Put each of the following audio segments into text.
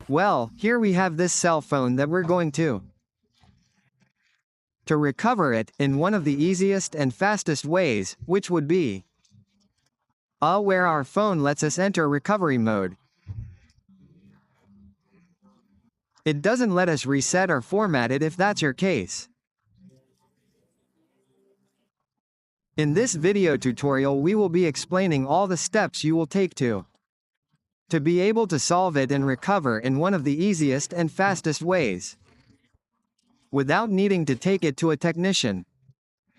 Well, here we have this cell phone that we're going to recover it in one of the easiest and fastest ways, which would be where our phone lets us enter recovery mode. It doesn't let us reset or format it if that's your case. In this video tutorial we will be explaining all the steps you will take to be able to solve it and recover in one of the easiest and fastest ways, without needing to take it to a technician.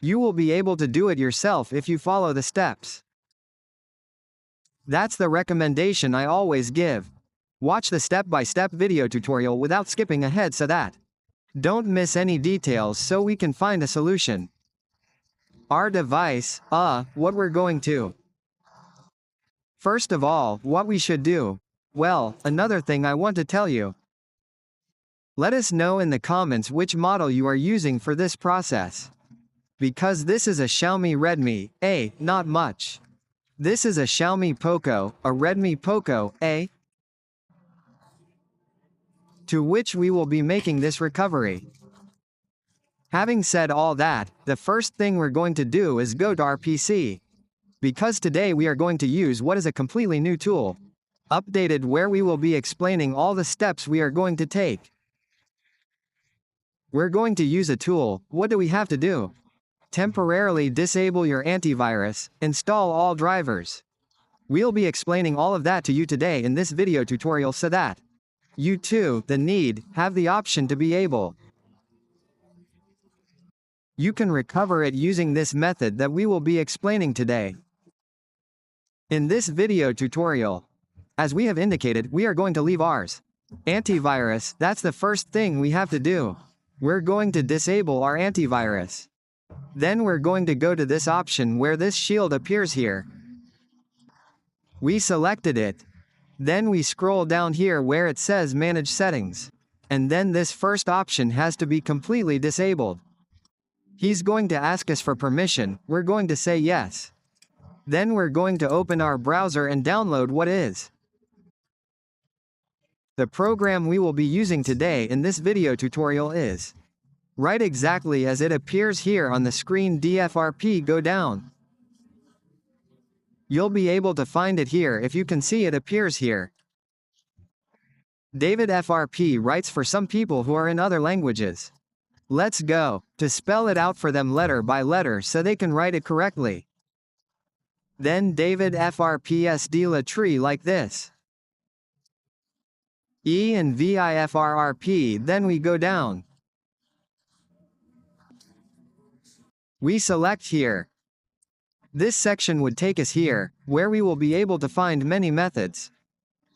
You will be able to do it yourself if you follow the steps. That's the recommendation I always give. Watch the step-by-step video tutorial without skipping ahead so that don't miss any details so we can find a solution. Our device, what we're going to. First of all, what we should do. Well, another thing I want to tell you. Let us know in the comments which model you are using for this process. Because this is a Xiaomi Redmi A, not much. This is a Xiaomi Poco, a Redmi Poco A, to which we will be making this recovery. Having said all that, the first thing we're going to do is go to our PC. Because today we are going to use what is a completely new tool, updated, where we will be explaining all the steps we are going to take. We're going to use a tool. What do we have to do? Temporarily disable your antivirus, install all drivers. We'll be explaining all of that to you today in this video tutorial so that you too, have the option to be able. You can recover it using this method that we will be explaining today. In this video tutorial, as we have indicated, we are going to leave ours. Antivirus, that's the first thing we have to do. We're going to disable our antivirus. Then we're going to go to this option where this shield appears here. We selected it. Then we scroll down here where it says Manage Settings. And then this first option has to be completely disabled. He's going to ask us for permission, we're going to say yes. Then we're going to open our browser and download what is the program we will be using today in this video tutorial is right exactly as it appears here on the screen. DFRP, go down. You'll be able to find it here if you can see it appears here. David FRP writes for some people who are in other languages. Let's go to spell it out for them letter by letter so they can write it correctly. Then David FRPSD la tree like this. E and VIFRRP, then we go down. We select here. This section would take us here, where we will be able to find many methods.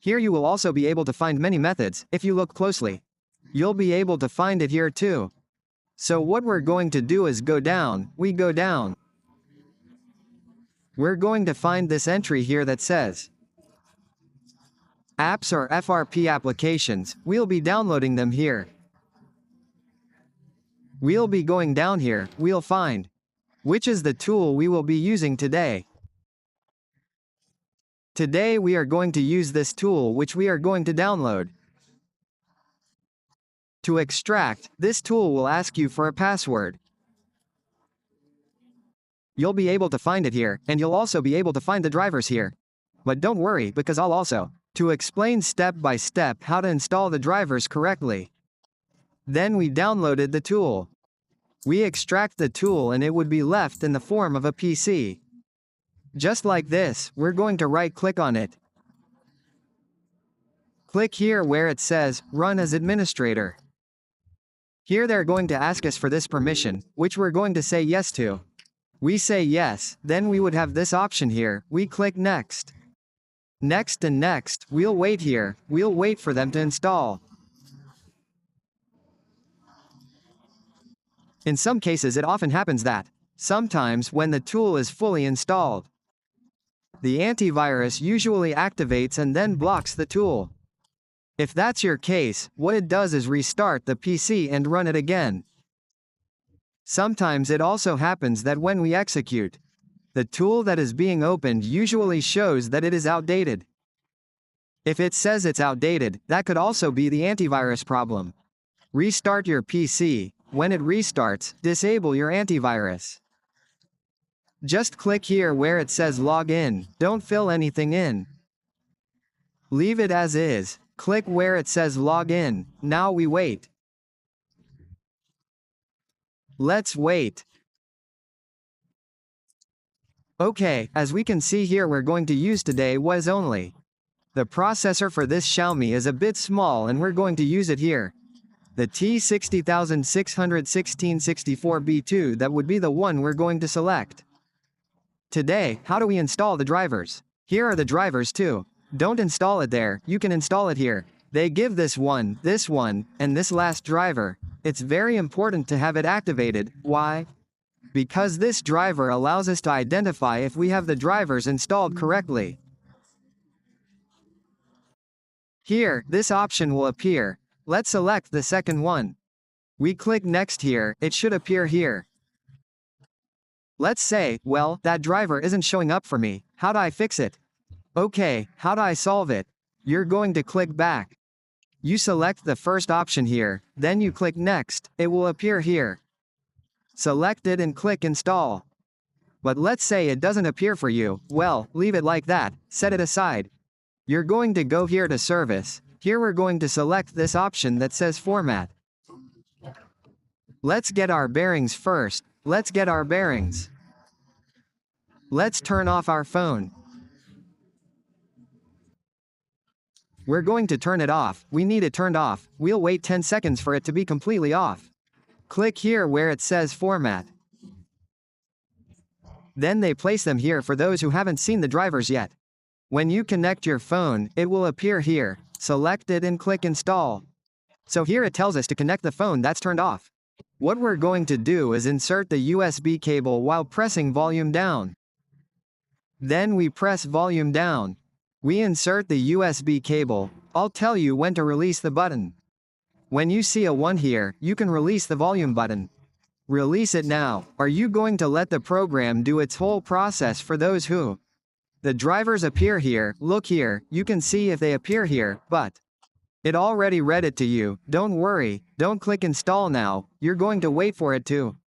Here you will also be able to find many methods. If you look closely, you'll be able to find it here too. So what we're going to do is go down, we go down. We're going to find this entry here that says Apps or FRP applications. We'll be downloading them here. We'll be going down here, we'll find which is the tool we will be using today. Today we are going to use this tool which we are going to download. To extract, this tool will ask you for a password. You'll be able to find it here, and you'll also be able to find the drivers here. But don't worry, because I'll also to explain step by step how to install the drivers correctly. Then we downloaded the tool. We extract the tool and it would be left in the form of a PC. Just like this, we're going to right-click on it. Click here where it says, Run as Administrator. Here they're going to ask us for this permission, which we're going to say yes to. We say yes, then we would have this option here, we click Next. Next and next, we'll wait here, we'll wait for them to install. In some cases it often happens that, sometimes when the tool is fully installed, the antivirus usually activates and then blocks the tool. If that's your case, what it does is restart the PC and run it again. Sometimes it also happens that when we execute, the tool that is being opened usually shows that it is outdated. If it says it's outdated, that could also be the antivirus problem. Restart your PC. When it restarts, disable your antivirus. Just click here where it says log in, don't fill anything in. Leave it as is, click where it says log in, now we wait. Let's wait. Okay, as we can see here we're going to use today was only. The processor for this Xiaomi is a bit small and we're going to use it here. The T6061664B2, that would be the one we're going to select. Today, how do we install the drivers? Here are the drivers too. Don't install it there, you can install it here. They give this one, and this last driver. It's very important to have it activated. Why? Because this driver allows us to identify if we have the drivers installed correctly. Here, this option will appear. Let's select the second one. We click next here, it should appear here. Let's say, well, that driver isn't showing up for me, how do I fix it? Okay, how do I solve it? You're going to click back. You select the first option here, then you click next, it will appear here. Select it and click install. But let's say it doesn't appear for you, well, leave it like that, set it aside. You're going to go here to service, here we're going to select this option that says format. Let's get our bearings first, let's get our bearings. Let's turn off our phone. We're going to turn it off, we need it turned off, we'll wait 10 seconds for it to be completely off. Click here where it says format. Then they place them here for those who haven't seen the drivers yet. When you connect your phone, it will appear here, select it and click install. So here it tells us to connect the phone that's turned off. What we're going to do is insert the USB cable while pressing volume down. Then we press volume down. We insert the USB cable. I'll tell you when to release the button. When you see a 1 here, you can release the volume button. Release it now. Are you going to let the program do its whole process for those who? The drivers appear here, look here, you can see if they appear here, but it already read it to you, don't worry, don't click install now, you're going to wait for it to.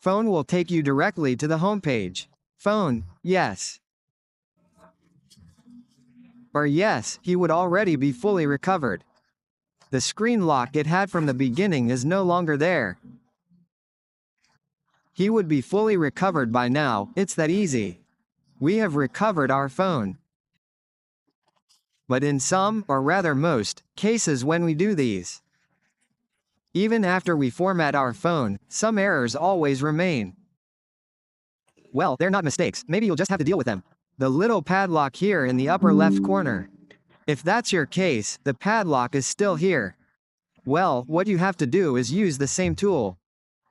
Phone will take you directly to the home page. Phone, yes. Or yes, he would already be fully recovered. The screen lock it had from the beginning is no longer there. He would be fully recovered by now, it's that easy. We have recovered our phone. But in some, or rather most, cases when we do these, even after we format our phone, some errors always remain. Well, they're not mistakes, maybe you'll just have to deal with them. The little padlock here in the upper left corner. If that's your case, the padlock is still here. Well, what you have to do is use the same tool.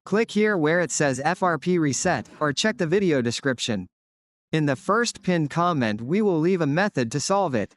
Click here where it says FRP reset, or check the video description. In the first pinned comment we will leave a method to solve it.